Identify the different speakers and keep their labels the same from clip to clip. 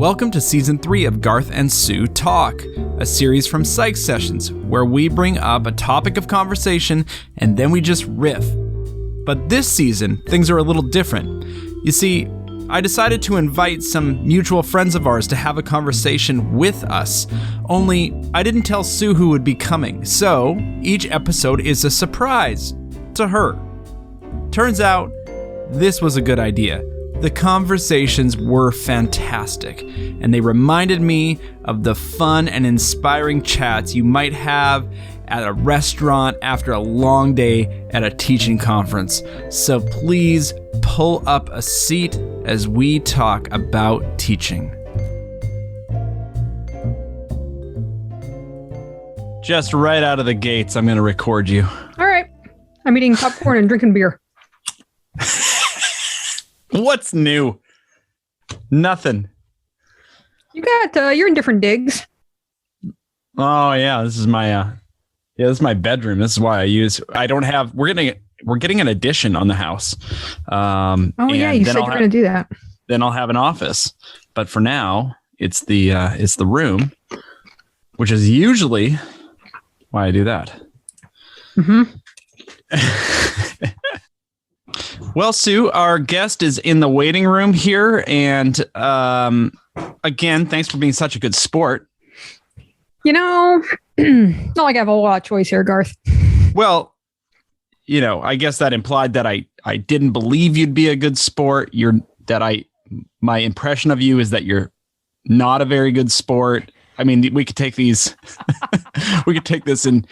Speaker 1: Welcome to Season 3 of Garth and Sue Talk, a series from Psych Sessions, where we bring up a topic of conversation and then we just riff. But this season, things are a little different. You see, I decided to invite some mutual friends of ours to have a conversation with us, only I didn't tell Sue who would be coming, so each episode is a surprise to her. Turns out, this was a good idea. The conversations were fantastic, and they reminded me of the fun and inspiring chats you might have at a restaurant after a long day at a teaching conference. So please pull up a seat as we talk about teaching. Just right out of the gates, I'm going to record you.
Speaker 2: All right. I'm eating popcorn and drinking beer.
Speaker 1: What's new? Nothing.
Speaker 2: You're in different digs.
Speaker 1: Oh yeah, this is my this is my bedroom. This is why we're getting an addition on the house.
Speaker 2: You said you're going to do that.
Speaker 1: Then I'll have an office. But for now, it's the room, which is usually why I do that. Mm-hmm. Well, Sue, our guest is in the waiting room here. And again, thanks for being such a good sport.
Speaker 2: Not like I have a whole lot of choice here, Garth.
Speaker 1: Well, I guess that implied that I didn't believe you'd be a good sport. My impression of you is that you're not a very good sport. I mean, we could take these, we could take this and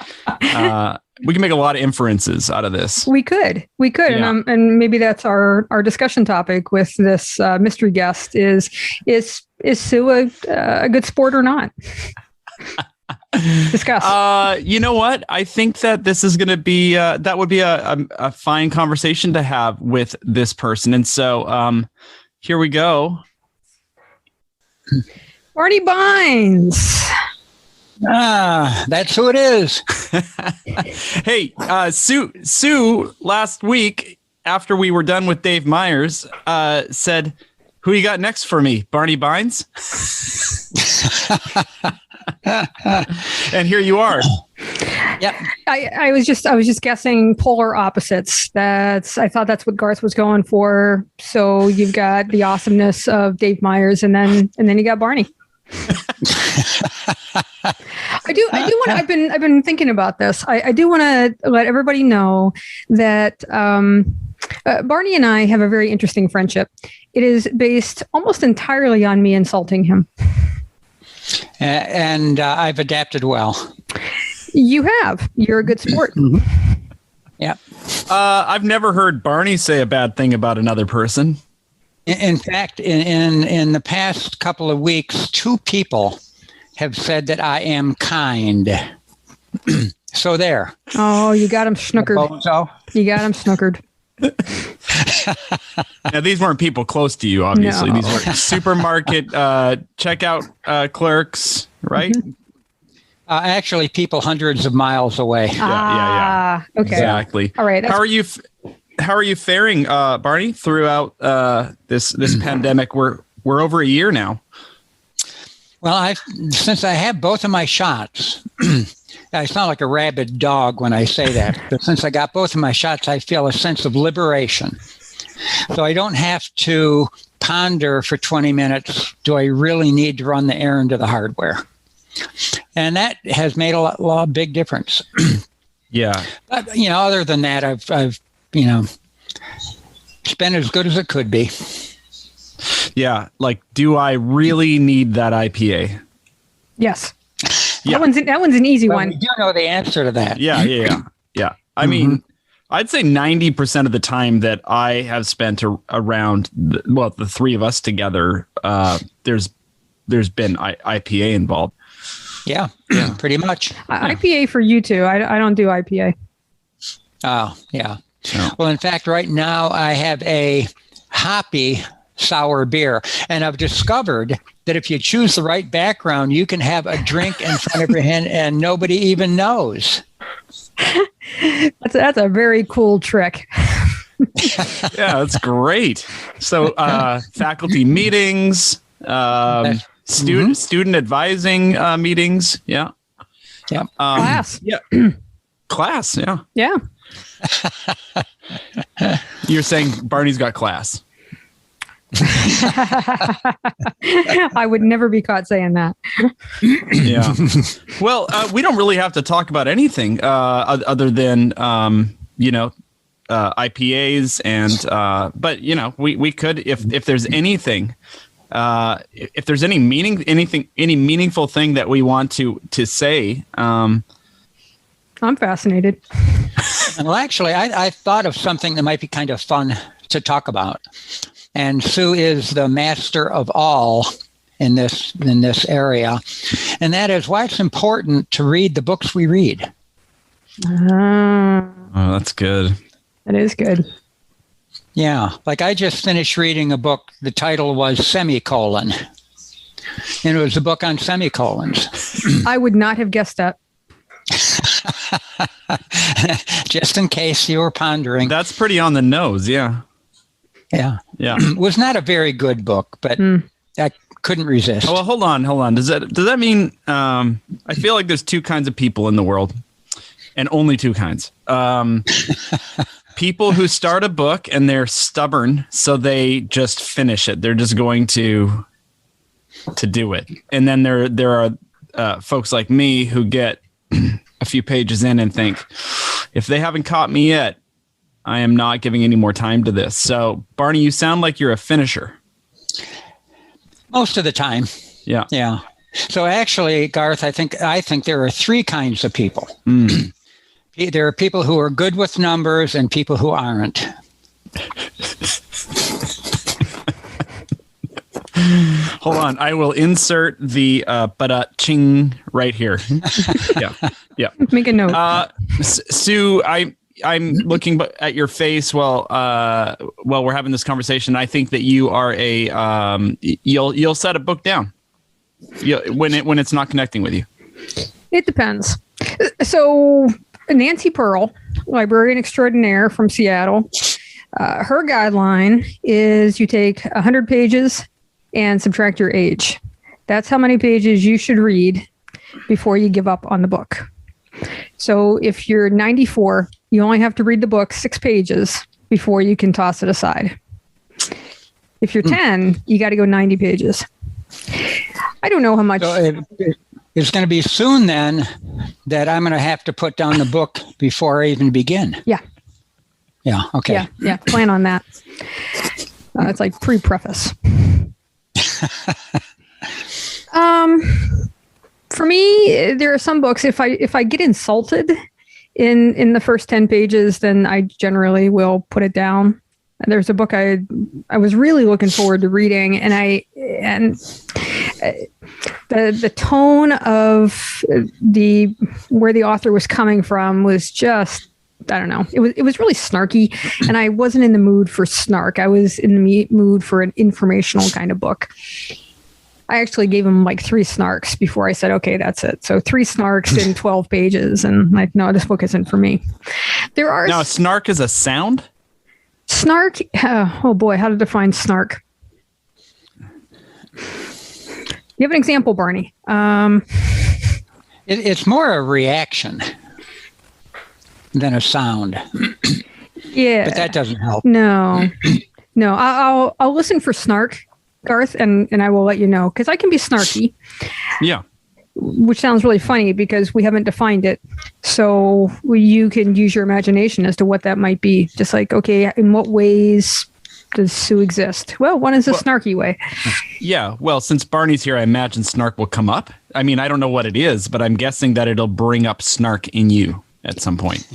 Speaker 1: we can make a lot of inferences out of this.
Speaker 2: We could, yeah. And maybe that's our discussion topic with this mystery guest is Sue a good sport or not? Discuss.
Speaker 1: You know what? I think that this is going to be that would be a fine conversation to have with this person, and so here we go.
Speaker 2: Barney Beins.
Speaker 3: That's who it is.
Speaker 1: Hey, Sue, last week after we were done with Dave Myers, said, "Who you got next for me, Barney Beins?" And here you are.
Speaker 2: Yep. I was just guessing polar opposites. I thought that's what Garth was going for. So you've got the awesomeness of Dave Myers, and then you got Barney. I do want. I've been thinking about this. I do want to let everybody know that Barney and I have a very interesting friendship. It is based almost entirely on me insulting him.
Speaker 3: And I've adapted well.
Speaker 2: You have. You're a good sport.
Speaker 3: Mm-hmm. Yeah.
Speaker 1: I've never heard Barney say a bad thing about another person.
Speaker 3: In fact, in the past couple of weeks, 2 people have said that I am kind. So there.
Speaker 2: Oh, you got him snookered.
Speaker 3: So?
Speaker 2: You got him snookered.
Speaker 1: Now, these weren't people close to you, obviously. No. These were supermarket checkout clerks, right?
Speaker 3: Actually, people hundreds of miles away.
Speaker 1: Yeah.
Speaker 2: Okay.
Speaker 1: Exactly.
Speaker 2: All right.
Speaker 1: How are you faring, Barney, throughout this pandemic? We're over a year now.
Speaker 3: Well, since I have both of my shots, I sound like a rabid dog when I say that. But since I got both of my shots, I feel a sense of liberation. So I don't have to ponder for 20 minutes, do I really need to run the errand of the hardware? And that has made a big difference.
Speaker 1: Yeah.
Speaker 3: But, other than that, I've it's been as good as it could be.
Speaker 1: Yeah. Like, do I really need that IPA?
Speaker 2: Yes.
Speaker 1: Yeah.
Speaker 2: That one's an easy one.
Speaker 3: We do know the answer to that.
Speaker 1: Yeah. I mean, I'd say 90% of the time that I have spent around, the 3 of us together, there's been IPA involved.
Speaker 3: Yeah, pretty much.
Speaker 2: IPA for you too. I don't do IPA.
Speaker 3: Oh, yeah. Well, in fact, right now I have a hoppy sour beer, and I've discovered that if you choose the right background, you can have a drink in front of your hand and nobody even knows.
Speaker 2: That's a very cool trick.
Speaker 1: Yeah, that's great. So faculty meetings, Student advising meetings. Yeah.
Speaker 3: Yeah.
Speaker 2: Class.
Speaker 1: Yeah. Class. Yeah.
Speaker 2: Yeah.
Speaker 1: You're saying Barney's got class.
Speaker 2: I would never be caught saying that.
Speaker 1: Yeah. Well, we don't really have to talk about anything other than IPAs and but we could if there's anything if there's any meaningful thing that we want to say. I'm
Speaker 2: fascinated.
Speaker 3: Well, actually, I thought of something that might be kind of fun to talk about. And Sue is the master of all in this area. And that is why it's important to read the books we read.
Speaker 1: Oh, that's good.
Speaker 2: That is good.
Speaker 3: Yeah. Like I just finished reading a book. The title was Semicolon. And it was a book on semicolons.
Speaker 2: I would not have guessed that.
Speaker 3: Just in case you were pondering.
Speaker 1: That's pretty on the nose. Yeah.
Speaker 3: Yeah.
Speaker 1: Yeah.
Speaker 3: It was not a very good book, but I couldn't resist.
Speaker 1: Oh, well, hold on. Does that mean I feel like there's two kinds of people in the world, and only two kinds. People who start a book and they're stubborn, so they just finish it. They're just going to do it. And then there are folks like me who get a few pages in and think, if they haven't caught me yet, I am not giving any more time to this. So, Barney, you sound like you're a finisher.
Speaker 3: Most of the time.
Speaker 1: Yeah.
Speaker 3: Yeah. So actually, Garth, I think there are three kinds of people. There are people who are good with numbers and people who aren't.
Speaker 1: Hold on. I will insert the ching right here. Yeah.
Speaker 2: Make a note.
Speaker 1: Sue, I'm looking at your face while we're having this conversation. I think that you are you'll set a book down when it's not connecting with you.
Speaker 2: It depends. So Nancy Pearl, librarian extraordinaire from Seattle, her guideline is you take 100 pages and subtract your age. That's how many pages you should read before you give up on the book. So if you're 94, you only have to read the book 6 pages before you can toss it aside. If you're 10, you got to go 90 pages. I don't know how much.
Speaker 3: So it's going to be soon then that I'm going to have to put down the book before I even begin.
Speaker 2: Yeah.
Speaker 3: Yeah. Okay.
Speaker 2: Yeah. Plan on that. It's like pre-preface. For me, there are some books, if I get insulted in the first 10 pages, then I generally will put it down. And there's a book I was really looking forward to reading, and the tone of where the author was coming from was just, I don't know. It was really snarky, and I wasn't in the mood for snark. I was in the mood for an informational kind of book. I actually gave him like 3 snarks before I said, okay, that's it. So 3 snarks in 12 pages. And like, no, this book isn't for me. Now,
Speaker 1: snark is a sound?
Speaker 2: Snark. Oh boy. How to define snark. You have an example, Barney.
Speaker 3: It's more a reaction than a sound.
Speaker 2: Yeah.
Speaker 3: But that doesn't help.
Speaker 2: No. I'll listen for snark, Garth, and I will let you know, because I can be snarky.
Speaker 1: Yeah.
Speaker 2: Which sounds really funny because we haven't defined it. So you can use your imagination as to what that might be. Just like, okay, in what ways does Sue exist? Well, one is a snarky way.
Speaker 1: Yeah. Well, since Barney's here, I imagine snark will come up. I mean, I don't know what it is, but I'm guessing that it'll bring up snark in you at some point.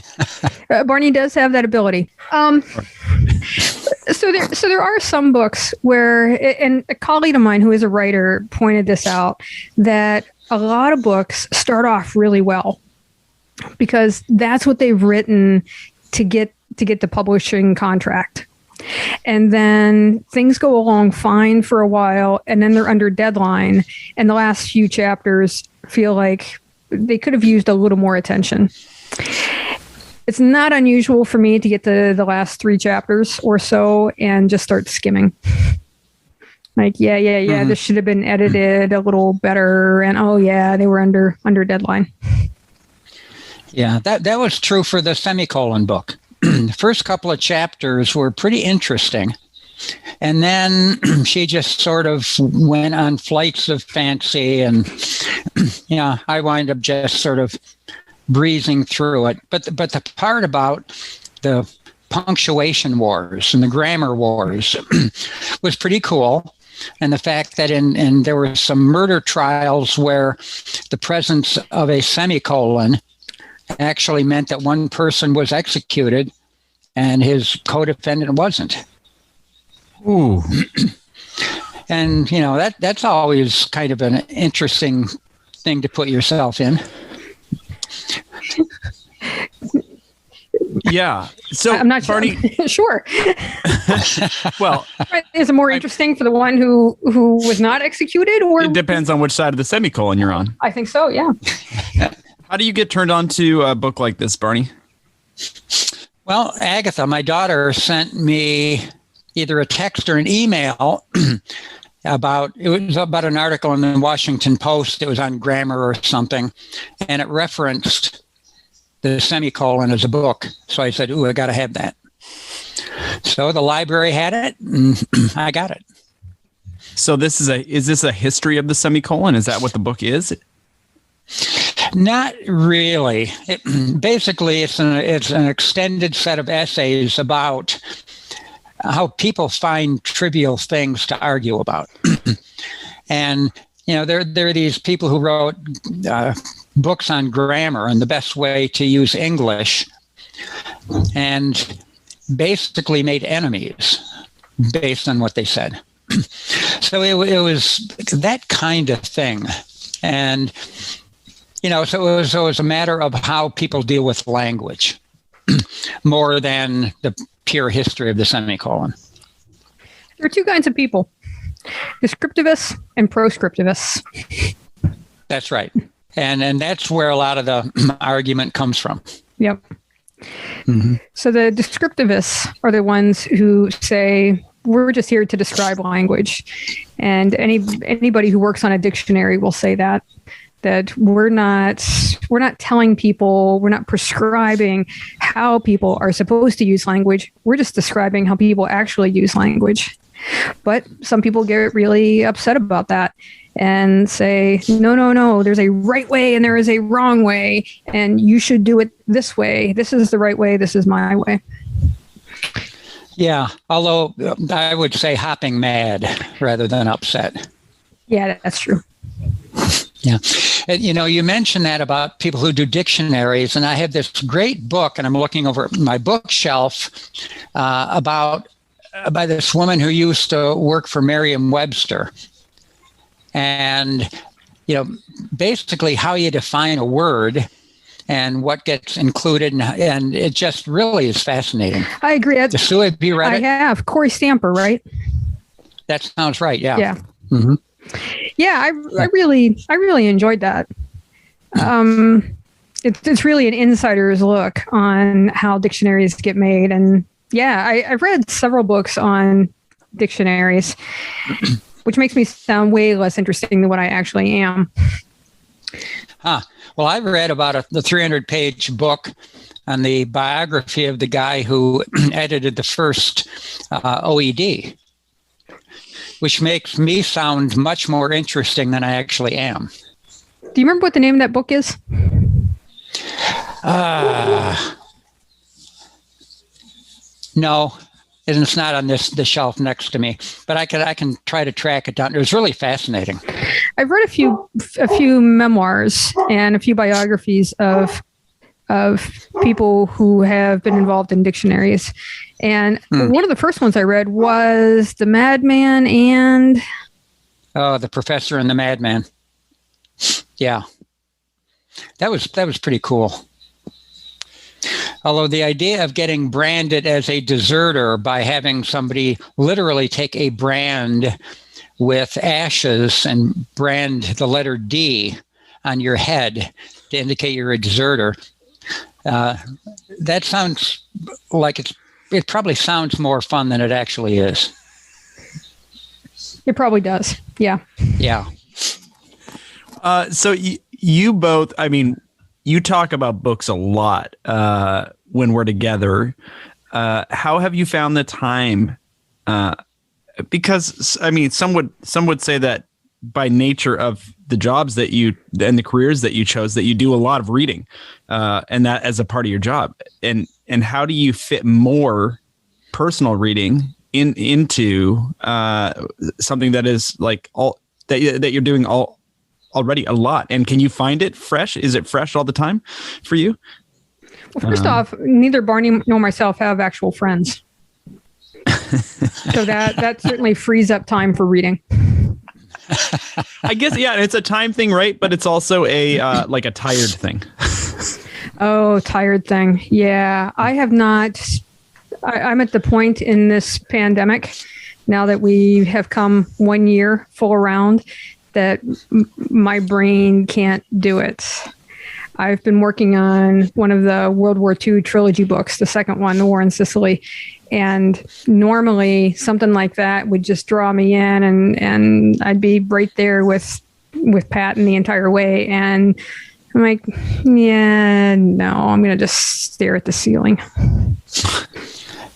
Speaker 2: Barney does have that ability. So there are some books where, and a colleague of mine who is a writer pointed this out, that a lot of books start off really well because that's what they've written to get the publishing contract. And then things go along fine for a while, and then they're under deadline, and the last few chapters feel like they could have used a little more attention. It's not unusual for me to get to the last 3 chapters or so and just start skimming. Like, yeah, this should have been edited a little better. And oh yeah, they were under deadline.
Speaker 3: Yeah, that was true for the Semicolon book. The first couple of chapters were pretty interesting. And then she just sort of went on flights of fancy, and I wind up just sort of breezing through it. But the part about the punctuation wars and the grammar wars was pretty cool. And the fact that there were some murder trials where the presence of a semicolon actually meant that one person was executed and his co-defendant wasn't.
Speaker 1: Ooh.
Speaker 3: And, that's always kind of an interesting thing to put yourself in.
Speaker 1: Yeah. So
Speaker 2: I'm not
Speaker 1: Barney,
Speaker 2: sure.
Speaker 1: Well,
Speaker 2: is it more interesting for the one who was not executed, or
Speaker 1: it depends on which side of the semicolon you're on.
Speaker 2: I think so. Yeah.
Speaker 1: How do you get turned on to a book like this, Barney?
Speaker 3: Well, Agatha, my daughter, sent me either a text or an email about an article in the Washington Post. It was on grammar or something, and it referenced the semicolon as a book. So I said, I got to have that. So the library had it, and I got it.
Speaker 1: So is this a history of the semicolon? Is that what the book is?
Speaker 3: Not really. Basically, it's an extended set of essays about how people find trivial things to argue about. And, there are these people who wrote books on grammar and the best way to use English, and basically made enemies based on what they said. So it was that kind of thing. And, so it was a matter of how people deal with language more than the pure history of the semicolon.
Speaker 2: There are two kinds of people: descriptivists and proscriptivists.
Speaker 3: That's right. And that's where a lot of the argument comes from.
Speaker 2: Yep. Mm-hmm. So the descriptivists are the ones who say, we're just here to describe language. And anybody who works on a dictionary will say that we're not telling people, we're not prescribing how people are supposed to use language. We're just describing how people actually use language. But some people get really upset about that and say, no, there's a right way and there is a wrong way, and you should do it this way. This is the right way. This is my way.
Speaker 3: Yeah, although I would say hopping mad rather than upset.
Speaker 2: Yeah, that's true.
Speaker 3: Yeah. You mentioned that about people who do dictionaries, and I have this great book, and I'm looking over my bookshelf by this woman who used to work for Merriam-Webster. And, basically how you define a word and what gets included, and it just really is fascinating.
Speaker 2: I agree.
Speaker 3: Sue, have you read it?
Speaker 2: I have. Corey Stamper, right?
Speaker 3: That sounds right, yeah.
Speaker 2: Yeah.
Speaker 3: Mm-hmm.
Speaker 2: Yeah, I really enjoyed that. It's really an insider's look on how dictionaries get made. And yeah, I've read several books on dictionaries, which makes me sound way less interesting than what I actually am.
Speaker 3: Well, I read about the 300-page book on the biography of the guy who edited the first OED, which makes me sound much more interesting than I actually am.
Speaker 2: Do you remember what the name of that book is?
Speaker 3: No, and it's not on the shelf next to me, but I can try to track it down. It was really fascinating.
Speaker 2: I've read a few memoirs and a few biographies of people who have been involved in dictionaries. And one of the first ones I read was The Madman and...
Speaker 3: Oh, The Professor and the Madman. Yeah. That was pretty cool. Although the idea of getting branded as a deserter by having somebody literally take a brand with ashes and brand the letter D on your head to indicate you're a deserter, that sounds like it probably sounds more fun than it actually is.
Speaker 2: It probably does. Yeah.
Speaker 3: Yeah.
Speaker 1: So you both, I mean, you talk about books a lot when we're together. How have you found the time? Because I mean, some would say that by nature of the jobs that you and the careers that you chose, that you do a lot of reading, and that as a part of your job. And how do you fit more personal reading into something that is like all that you're doing already a lot? And can you find it fresh? Is it fresh all the time for you?
Speaker 2: Well, first off, neither Barney nor myself have actual friends. So that certainly frees up time for reading.
Speaker 1: I guess, yeah, it's a time thing, right? But it's also a like a tired thing.
Speaker 2: Oh, tired thing. Yeah, I have not. I'm at the point in this pandemic, now that we have come 1 year full around, that my brain can't do it. I've been working on one of the World War II trilogy books, the second one, The War in Sicily. And normally something like that would just draw me in, and I'd be right there with Patton the entire way. And I'm like, yeah, no, I'm going to just stare at the ceiling.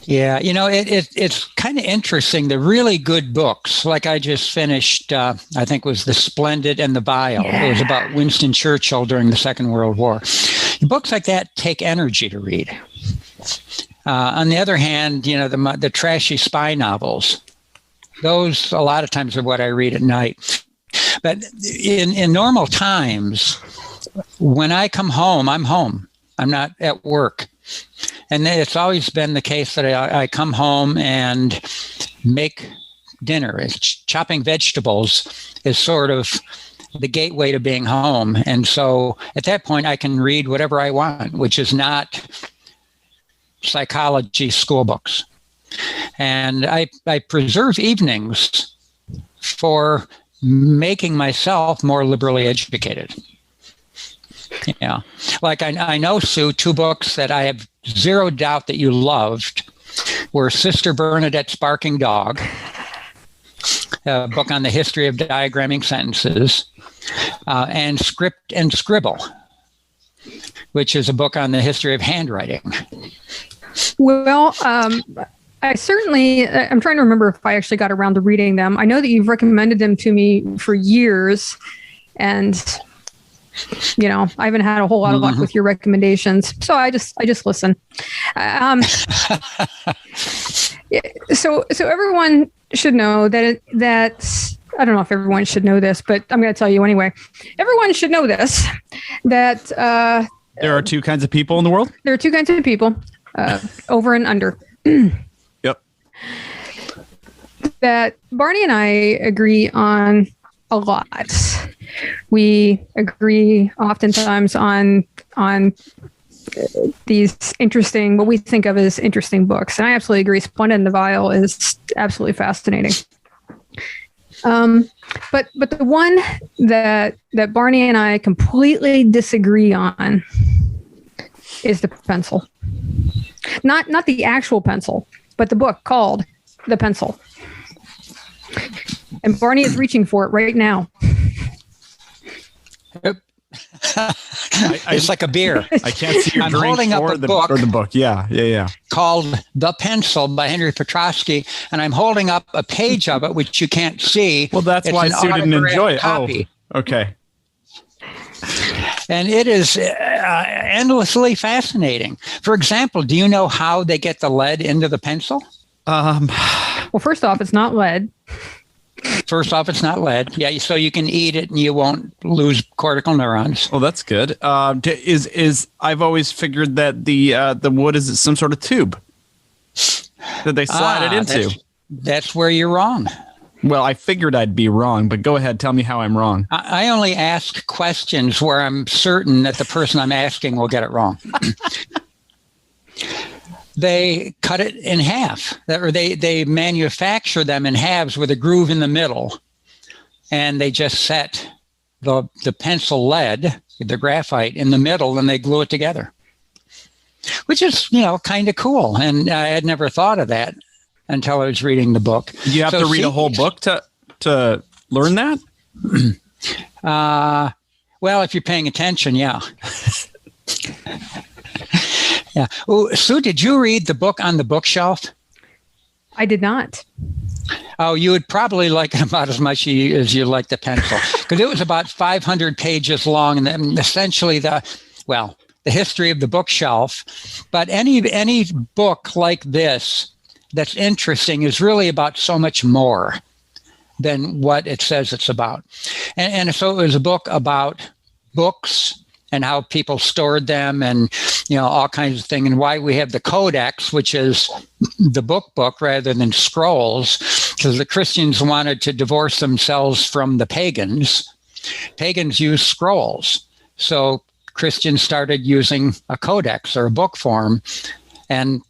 Speaker 3: Yeah, you know, it's kind of interesting. The really good books, like I just finished, I think it was The Splendid and the Vile. Yeah. It was about Winston Churchill during the Second World War. Books like that take energy to read. On the other hand, you know, the trashy spy novels, those a lot of times are what I read at night. But in normal times, when I come home, I'm home. I'm not at work. And it's always been the case that I come home and make dinner. Chopping vegetables is sort of the gateway to being home. And so at that point, I can read whatever I want, which is not psychology school books. And I preserve evenings for making myself more liberally educated. Yeah. Like I know, Sue, two books that I have zero doubt that you loved were Sister Bernadette's Barking Dog, a book on the history of diagramming sentences, and Script and Scribble, which is a book on the history of handwriting.
Speaker 2: Well, I certainly, I'm trying to remember if I actually got around to reading them. I know that you've recommended them to me for years, and you know, I haven't had a whole lot of luck with your recommendations, so I just listen. So everyone should know that I don't know if everyone should know this, but I'm going to tell you anyway. Everyone should know this, that
Speaker 1: there are two kinds of people in the world.
Speaker 2: There are two kinds of people, over and under.
Speaker 1: Yep.
Speaker 2: That Barney and I agree on a lot. We agree oftentimes on these interesting, what we think of as interesting books. And I absolutely agree. Splendid and the Vile is absolutely fascinating. But the one that Barney and I completely disagree on is The Pencil. Not the actual pencil, but the book called The Pencil. And Barney is reaching for it right now.
Speaker 3: Yep. It's like a beer.
Speaker 1: I can't see your
Speaker 3: I'm
Speaker 1: drink
Speaker 3: holding up
Speaker 1: or
Speaker 3: a
Speaker 1: the
Speaker 3: book
Speaker 1: or the book. Yeah.
Speaker 3: Called The Pencil by Henry Petrosky, and I'm holding up a page of it which you can't see.
Speaker 1: Well, that's why Sue didn't enjoy it. Copy. Oh, okay.
Speaker 3: And it is endlessly fascinating. For example, do you know how they get the lead into the pencil?
Speaker 2: Well, first off, it's not lead.
Speaker 3: First off, it's not lead. Yeah, so you can eat it and you won't lose cortical neurons.
Speaker 1: Well, that's good. Is I've always figured that the wood is some sort of tube that they slide it into.
Speaker 3: That's where you're wrong.
Speaker 1: Well, I figured I'd be wrong, but go ahead, tell me how I'm wrong.
Speaker 3: I only ask questions where I'm certain that the person I'm asking will get it wrong. They cut it in half, or they manufacture them in halves with a groove in the middle, and they just set the pencil lead, the graphite, in the middle, and they glue it together, which is, kind of cool. And I had never thought of that until I was reading the book.
Speaker 1: You have to read a whole book to to learn that?
Speaker 3: Well, if you're paying attention, yeah. Yeah. Oh, Sue, did you read the book On the Bookshelf?
Speaker 2: I did not.
Speaker 3: Oh, you would probably like it about as much as you like the pencil, because it was about 500 pages long, and then essentially the history of the bookshelf. But any book like this that's interesting is really about so much more than what it says it's about. And so it was a book about books and how people stored them, and all kinds of things, and why we have the codex, which is the book rather than scrolls, because the Christians wanted to divorce themselves from the pagans. Pagans used scrolls, so Christians started using a codex or a book form, and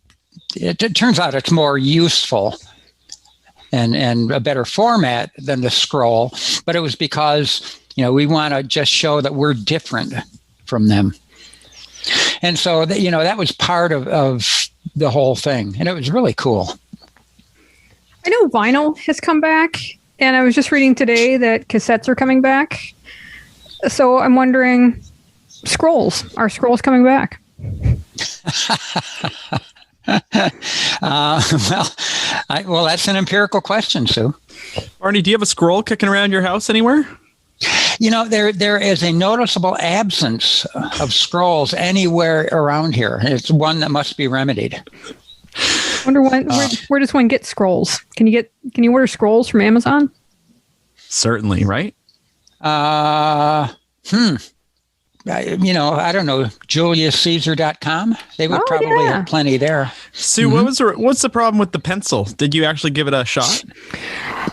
Speaker 3: it turns out it's more useful and a better format than the scroll. But it was because we want to just show that we're different from them. And so that was part of the whole thing, and it was really cool.
Speaker 2: I know vinyl has come back, and I was just reading today that cassettes are coming back. So I'm wondering, are scrolls coming back?
Speaker 3: Well, that's an empirical question, Sue.
Speaker 1: Barney, do you have a scroll kicking around your house anywhere?
Speaker 3: There is a noticeable absence of scrolls anywhere around here. It's one that must be remedied.
Speaker 2: I wonder where does one get scrolls? Can you order scrolls from Amazon?
Speaker 1: Certainly, right?
Speaker 3: I don't know, JuliusCaesar.com. They would probably have plenty there.
Speaker 1: Sue, what's the problem with the pencil? Did you actually give it a shot?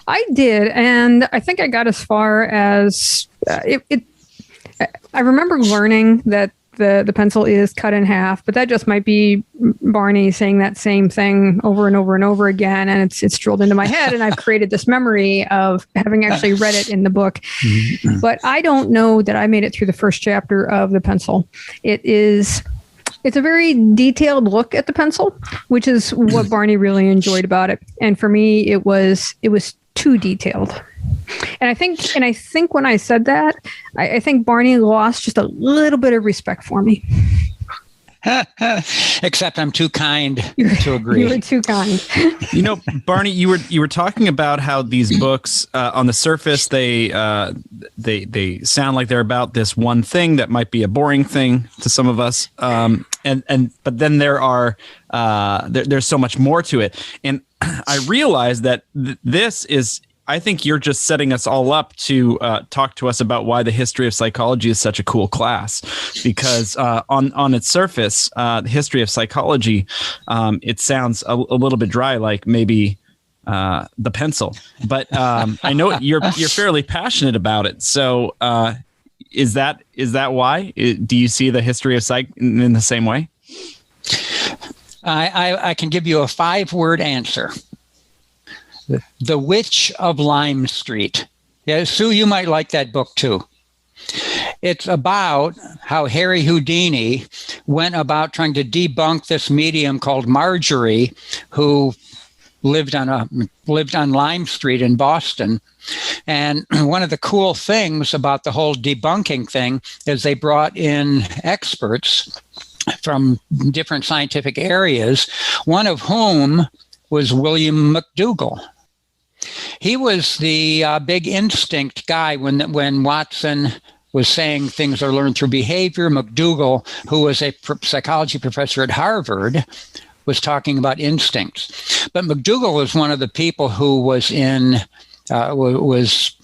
Speaker 2: I did, and I think I got as far as I remember learning that the pencil is cut in half, but that just might be Barney saying that same thing over and over and over again, and it's drilled into my head, and I've created this memory of having actually read it in the book. But I don't know that I made it through the first chapter of the pencil. It's a very detailed look at the pencil, which is what Barney really enjoyed about it. And for me, it was too detailed. And I think when I said that, I think Barney lost just a little bit of respect for me.
Speaker 3: Except I'm too kind to agree.
Speaker 2: You were too kind.
Speaker 1: Barney, you were talking about how these books on the surface they sound like they're about this one thing that might be a boring thing to some of us, but then there's so much more to it. And I realize that this is. I think you're just setting us all up to talk to us about why the history of psychology is such a cool class, because on its surface, the history of psychology, it sounds a little bit dry, like maybe the pencil. But I know you're fairly passionate about it. So is that why? Do you see the history of psych in the same way?
Speaker 3: I can give you a 5-word answer. The Witch of Lime Street. Yeah, Sue, you might like that book too. It's about how Harry Houdini went about trying to debunk this medium called Marjorie, who lived on Lime Street in Boston. And one of the cool things about the whole debunking thing is they brought in experts from different scientific areas, one of whom was William Mcdougall. He was the big instinct guy when Watson was saying things are learned through behavior. Mcdougall, who was a psychology professor at Harvard, was talking about instincts. But Mcdougall was one of the people who was was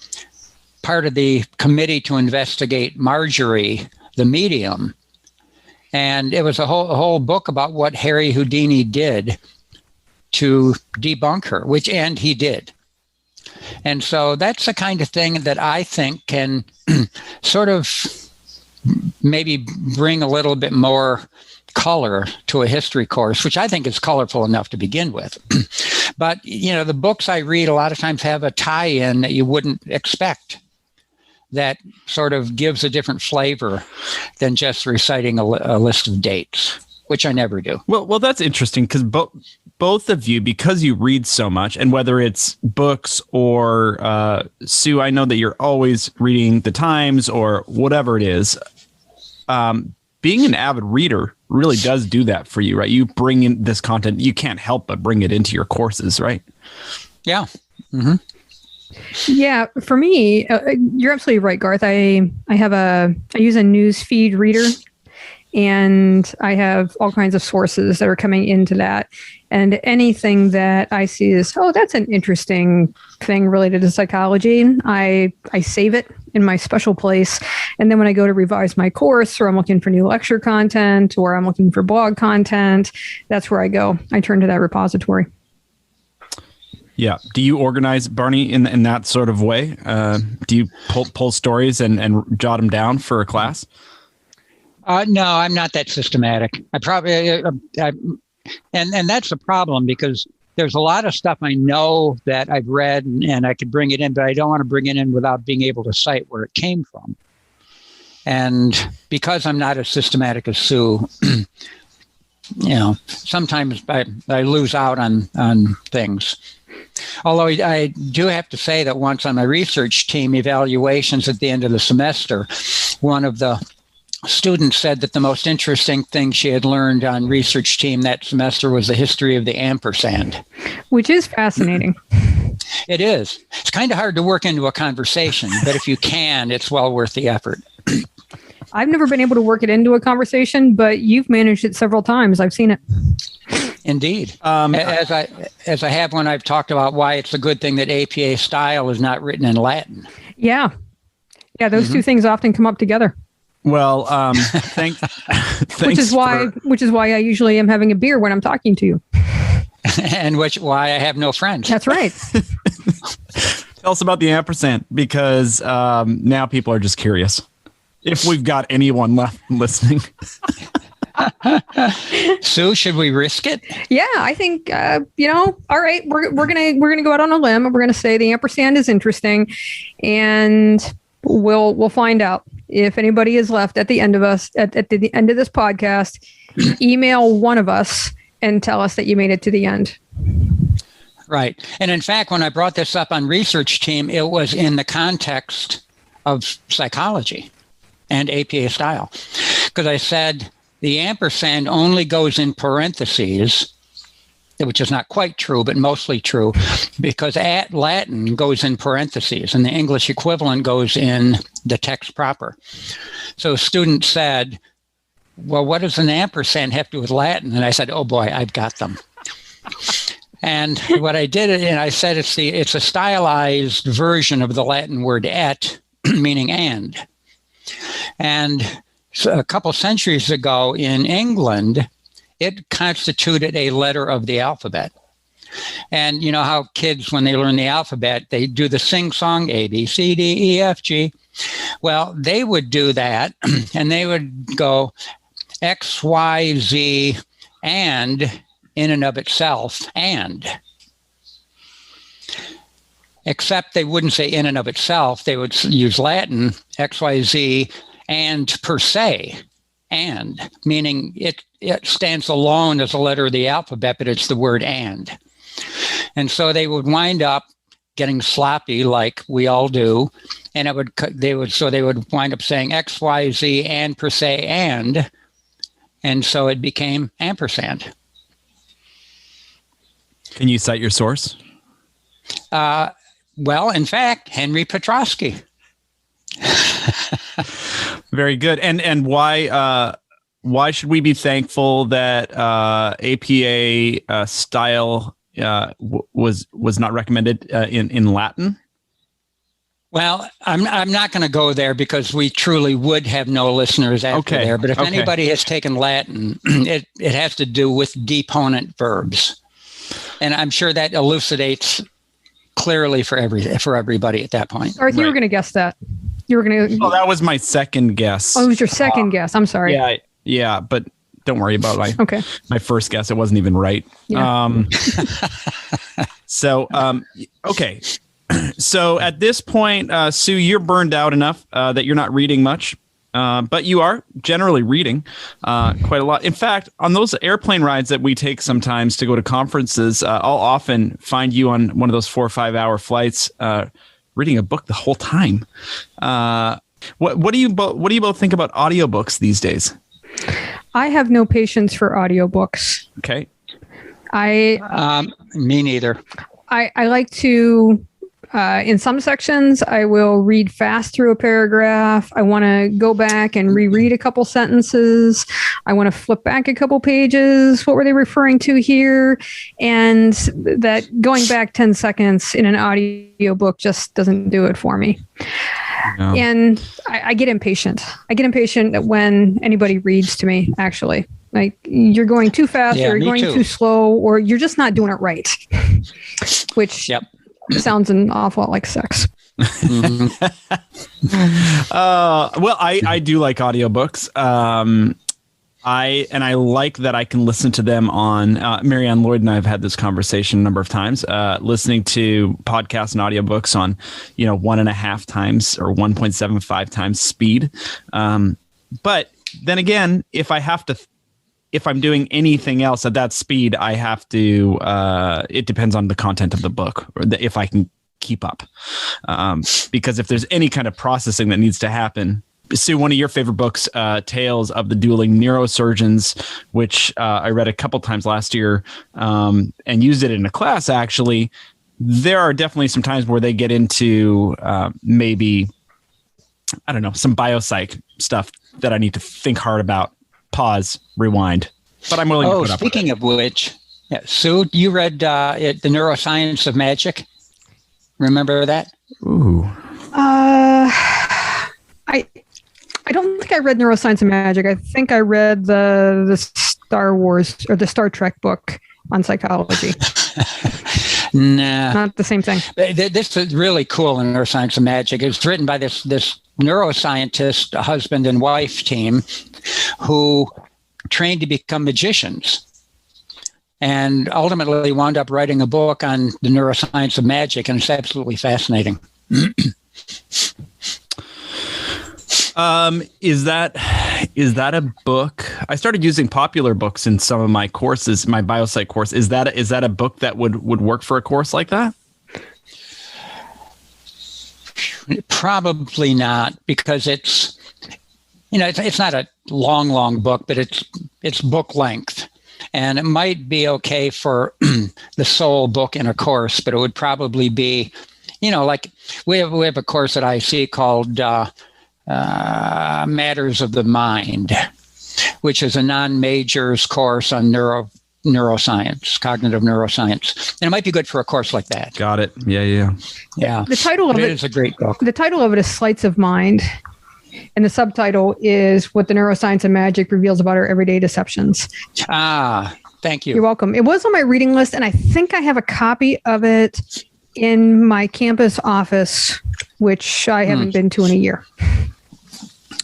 Speaker 3: part of the committee to investigate Marjorie, the medium. And it was a whole book about what Harry Houdini did to debunk her, and he did. And so that's the kind of thing that I think can sort of maybe bring a little bit more color to a history course, which I think is colorful enough to begin with. But, the books I read a lot of times have a tie-in that you wouldn't expect, that sort of gives a different flavor than just reciting a list of dates, which I never do.
Speaker 1: Well, that's interesting, because both of you, because you read so much, and whether it's books or Sue, I know that you're always reading the Times or whatever it is. Being an avid reader really does do that for you, right? You bring in this content, you can't help but bring it into your courses, right?
Speaker 3: Yeah. Mm-hmm.
Speaker 2: Yeah, for me, you're absolutely right, Garth. I use a news feed reader, and I have all kinds of sources that are coming into that. And anything that I see is, oh, that's an interesting thing related to psychology, I save it in my special place. And then when I go to revise my course, or I'm looking for new lecture content, or I'm looking for blog content, that's where I go. I turn to that repository.
Speaker 1: Yeah. Do you organize, Barney, in that sort of way? Do you pull stories and jot them down for a class?
Speaker 3: No, I'm not that systematic. I probably, and that's the problem, because there's a lot of stuff I know that I've read and I could bring it in, but I don't want to bring it in without being able to cite where it came from. And because I'm not as systematic as Sue, sometimes I lose out on things. Although I do have to say that once on my research team evaluations at the end of the semester, one of the students said that the most interesting thing she had learned on research team that semester was the history of the ampersand.
Speaker 2: Which is fascinating.
Speaker 3: It is. It's kind of hard to work into a conversation, but if you can, it's well worth the effort.
Speaker 2: I've never been able to work it into a conversation, but you've managed it several times. I've seen it.
Speaker 3: Indeed. As I have when I've talked about why it's a good thing that APA style is not written in Latin.
Speaker 2: Yeah. Yeah, those two things often come up together.
Speaker 1: Well, thanks.
Speaker 2: Which is why I usually am having a beer when I'm talking to you.
Speaker 3: And why I have no friends.
Speaker 2: That's right.
Speaker 1: Tell us about the ampersand, because now people are just curious. If we've got anyone left listening.
Speaker 3: Sue, should we risk it?
Speaker 2: Yeah, I think all right. We're gonna go out on a limb. We're gonna say the ampersand is interesting, and we'll find out. If anybody is left at the end of this podcast, email one of us and tell us that you made it to the end.
Speaker 3: Right. And in fact, when I brought this up on research team, it was in the context of psychology and APA style. Because I said the ampersand only goes in parentheses, which is not quite true, but mostly true, because Latin goes in parentheses and the English equivalent goes in the text proper. So a student said, well, what does an ampersand have to do with Latin? And I said, oh boy, I've got them. And what I did, and I said it's a stylized version of the Latin word et, meaning and. And so a couple centuries ago in England, it constituted a letter of the alphabet. And you know how kids, when they learn the alphabet, they do the sing-song A, B, C, D, E, F, G. Well, they would do that, and they would go X, Y, Z, and in and of itself, and. Except they wouldn't say in and of itself. They would use Latin, X, Y, Z, and per se, and, meaning it stands alone as a letter of the alphabet, but it's the word and. And so they would wind up getting sloppy like we all do. And they would wind up saying X, Y, Z, and per se, and. And so it became ampersand.
Speaker 1: Can you cite your source?
Speaker 3: Well, in fact, Henry Petrosky.
Speaker 1: Very good. And why should we be thankful that APA style was not recommended in Latin?
Speaker 3: Well, I'm not going to go there because we truly would have no listeners after there. But if anybody has taken Latin, it has to do with deponent verbs, and I'm sure that elucidates clearly for everybody at that point.
Speaker 2: Garth, you were going to guess that. You were going to.
Speaker 1: Oh, that was my second guess.
Speaker 2: Oh, it was your second guess. I'm sorry.
Speaker 1: Yeah, but don't worry about it. My first guess, it wasn't even right.
Speaker 2: Yeah.
Speaker 1: Okay. So at this point, Sue, you're burned out enough that you're not reading much. But you are generally reading quite a lot. In fact, on those airplane rides that we take sometimes to go to conferences, I'll often find you on one of those 4 or 5 hour flights reading a book the whole time. What do you both think about audiobooks these days?
Speaker 2: I have no patience for audiobooks.
Speaker 1: Okay.
Speaker 3: Me neither.
Speaker 2: I like to, in some sections, I will read fast through a paragraph. I want to go back and reread a couple sentences. I want to flip back a couple pages. What were they referring to here? And that going back 10 seconds in an audiobook just doesn't do it for me. No. And I get impatient. I get impatient when anybody reads to me, actually. Like, you're going too fast, or you're going too slow, or you're just not doing it right. Which sounds an awful lot like sex.
Speaker 1: Mm-hmm. Well, I do like audiobooks. I like that I can listen to them on Marianne Lloyd and I have had this conversation a number of times, listening to podcasts and audiobooks on, 1.5 times or 1.75 times speed. But then again, if I'm doing anything else at that speed, I have to, it depends on the content of the book, or if I can keep up. Because if there's any kind of processing that needs to happen, Sue, one of your favorite books, Tales of the Dueling Neurosurgeons, which I read a couple times last year and used it in a class, actually. There are definitely some times where they get into maybe, I don't know, some biopsych stuff that I need to think hard about. Pause, rewind. But I'm willing to put up with it.
Speaker 3: Speaking of which, Sue, you read The Neuroscience of Magic? Remember that?
Speaker 1: Ooh.
Speaker 2: I don't think I read Neuroscience of Magic. I think I read the Star Wars or the Star Trek book on psychology.
Speaker 3: Nah.
Speaker 2: Not the same thing.
Speaker 3: This is really cool in Neuroscience of Magic. It's written by this neuroscientist, husband and wife team who trained to become magicians and ultimately wound up writing a book on the neuroscience of magic, and it's absolutely fascinating.
Speaker 1: Is that a book? I started using popular books in some of my courses, my biopsych course. Is that a book that would work for a course like that?
Speaker 3: Probably not, because it's not a long book, but it's book length, and it might be okay for the sole book in a course, but it would probably be, like we have a course at IC called Matters of the Mind, which is a non-majors course on neuroscience, cognitive neuroscience. And it might be good for a course like that.
Speaker 1: Got it. Yeah.
Speaker 2: The title of it
Speaker 3: is a great book.
Speaker 2: The title of it is Sleights of Mind. And the subtitle is What the Neuroscience of Magic Reveals About Our Everyday Deceptions.
Speaker 3: Thank you.
Speaker 2: You're welcome. It was on my reading list, and I think I have a copy of it in my campus office, which I haven't been to in a year.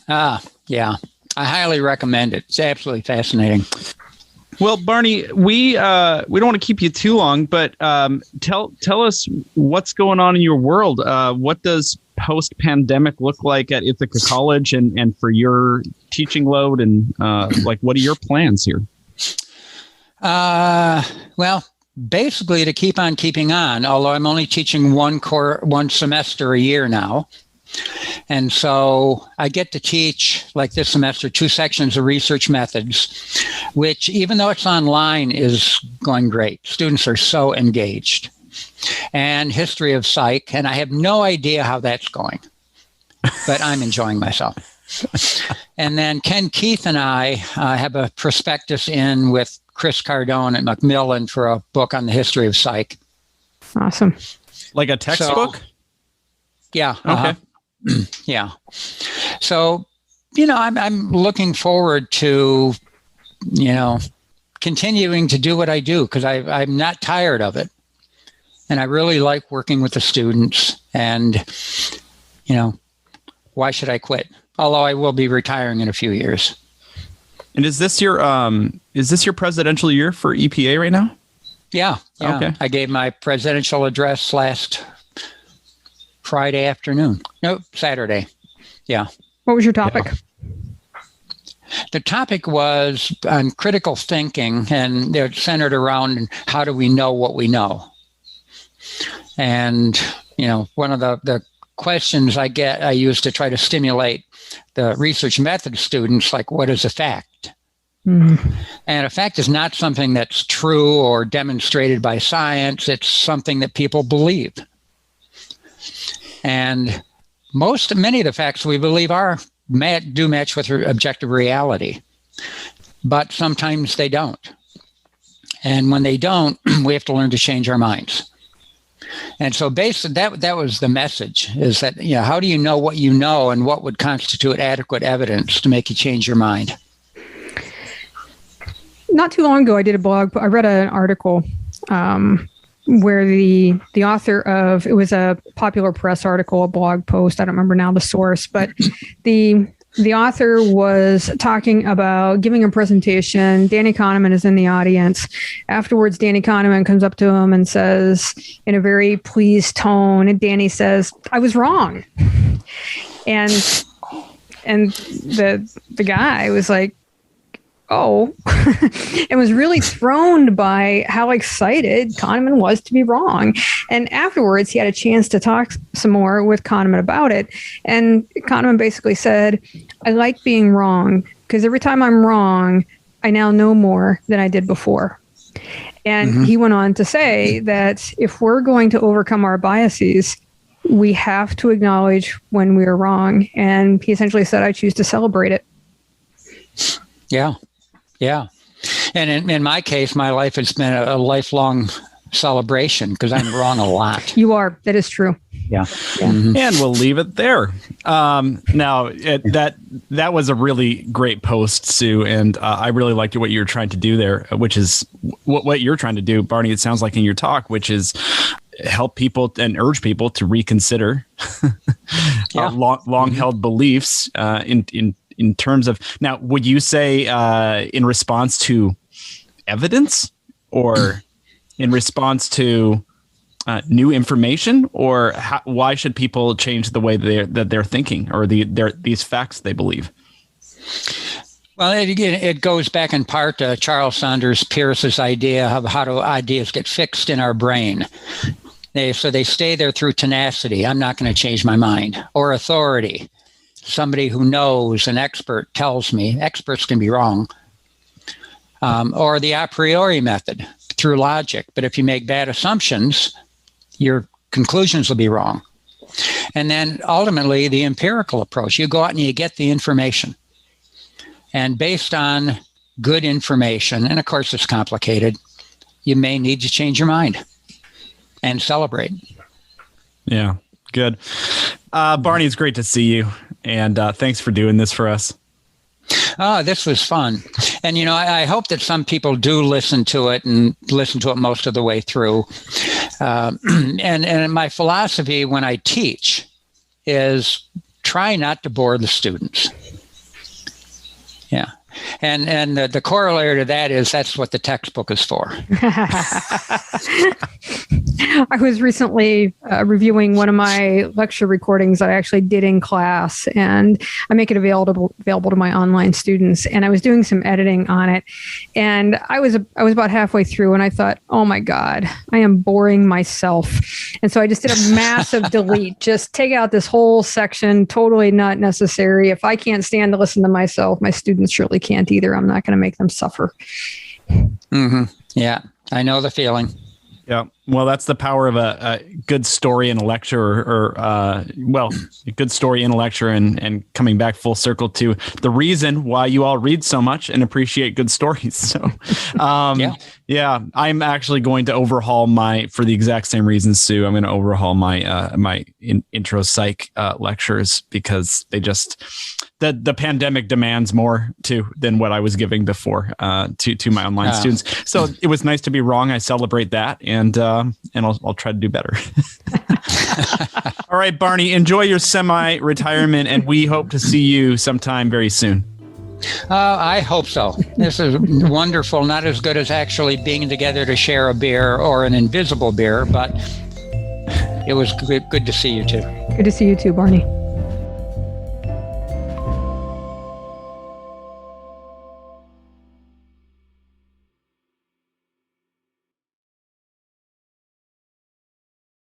Speaker 3: Yeah. I highly recommend it. It's absolutely fascinating.
Speaker 1: Well, Barney, we don't want to keep you too long, but tell us what's going on in your world. What does post-pandemic look like at Ithaca College and for your teaching load, and what are your plans here?
Speaker 3: Well, basically to keep on keeping on, although I'm only teaching one semester a year now. And so I get to teach, like this semester, 2 sections of research methods, which, even though it's online, is going great. Students are so engaged. And history of psych, and I have no idea how that's going, but I'm enjoying myself. And then Ken Keith and I have a prospectus in with Chris Cardone at Macmillan for a book on the history of psych.
Speaker 2: Awesome.
Speaker 1: Like a textbook?
Speaker 3: Yeah.
Speaker 1: Okay.
Speaker 3: Yeah. So, I'm looking forward to, continuing to do what I do, because I'm not tired of it. And I really like working with the students, and, why should I quit? Although I will be retiring in a few years.
Speaker 1: And is this your presidential year for EPA right now?
Speaker 3: Yeah.
Speaker 1: Okay.
Speaker 3: I gave my presidential address last Friday afternoon. Nope, Saturday. Yeah.
Speaker 2: What was your topic?
Speaker 3: The topic was on critical thinking, and they're centered around how do we know what we know. And, one of the questions I use to try to stimulate the research method students, like, what is a fact? Mm-hmm. And a fact is not something that's true or demonstrated by science. It's something that people believe. And many of the facts we believe do match with objective reality, but sometimes they don't. And when they don't, we have to learn to change our minds. And so basically that was the message, is that, how do you know what you know, and what would constitute adequate evidence to make you change your mind?
Speaker 2: Not too long ago, I read an article where the author of, it was a popular press article, a blog post, I don't remember now the source, but the author was talking about giving a presentation. Danny Kahneman is in the audience. Afterwards, Danny Kahneman comes up to him and says, in a very pleased tone, and Danny says, "I was wrong." And the guy was like, "Oh," and was really thrown by how excited Kahneman was to be wrong. And afterwards, he had a chance to talk some more with Kahneman about it. And Kahneman basically said, "I like being wrong, because every time I'm wrong, I now know more than I did before." And he went on to say that if we're going to overcome our biases, we have to acknowledge when we are wrong. And he essentially said, "I choose to celebrate it."
Speaker 3: Yeah. Yeah. And in my case, my life has been a lifelong celebration, because I'm wrong a lot.
Speaker 2: You are. That is true.
Speaker 3: Yeah.
Speaker 1: Mm-hmm. And we'll leave it there. That was a really great post, Sue. And I really liked what you were trying to do there, which is what you're trying to do, Barney, it sounds like in your talk, which is help people and urge people to reconsider long-held beliefs in terms of, now, would you say in response to evidence, or in response to new information, or why should people change the way that they're thinking, or these facts they believe?
Speaker 3: Well, it goes back in part to Charles Sanders Peirce's idea of how do ideas get fixed in our brain. They stay there through tenacity. I'm not going to change my mind. Or authority. Somebody who knows, an expert tells me. Experts can be wrong. Or the a priori method, through logic. But if you make bad assumptions, your conclusions will be wrong. And then ultimately, the empirical approach. You go out and you get the information. And based on good information, and of course it's complicated, you may need to change your mind and celebrate.
Speaker 1: Yeah, good. Barney, it's great to see you. And thanks for doing this for us.
Speaker 3: Oh, this was fun. And, I hope that some people do listen to it, and listen to it most of the way through. And my philosophy when I teach is try not to bore the students. Yeah. And the corollary to that is that's what the textbook is for.
Speaker 2: I was recently reviewing one of my lecture recordings that I actually did in class, and I make it available to my online students. And I was doing some editing on it, and I was about halfway through, and I thought, oh my God, I am boring myself. And so I just did a massive delete, just take out this whole section, totally not necessary. If I can't stand to listen to myself, my students surely can't either. I'm not going to make them suffer.
Speaker 3: Mm-hmm. Yeah, I know the feeling.
Speaker 1: Yeah. Well, that's the power of a good story in a lecture, or a good story in a lecture, and coming back full circle to the reason why you all read so much and appreciate good stories. So, yeah, I'm actually going to overhaul for the exact same reasons, Sue. I'm going to overhaul my intro psych lectures, because they just, the pandemic demands more than what I was giving before to my online students. So it was nice to be wrong. I celebrate that, and I'll try to do better. All right, Barney, enjoy your semi-retirement, and we hope to see you sometime very soon.
Speaker 3: I hope so. This is wonderful. Not as good as actually being together to share a beer, or an invisible beer, but it was good to see you too.
Speaker 2: Good to see you too, Barney.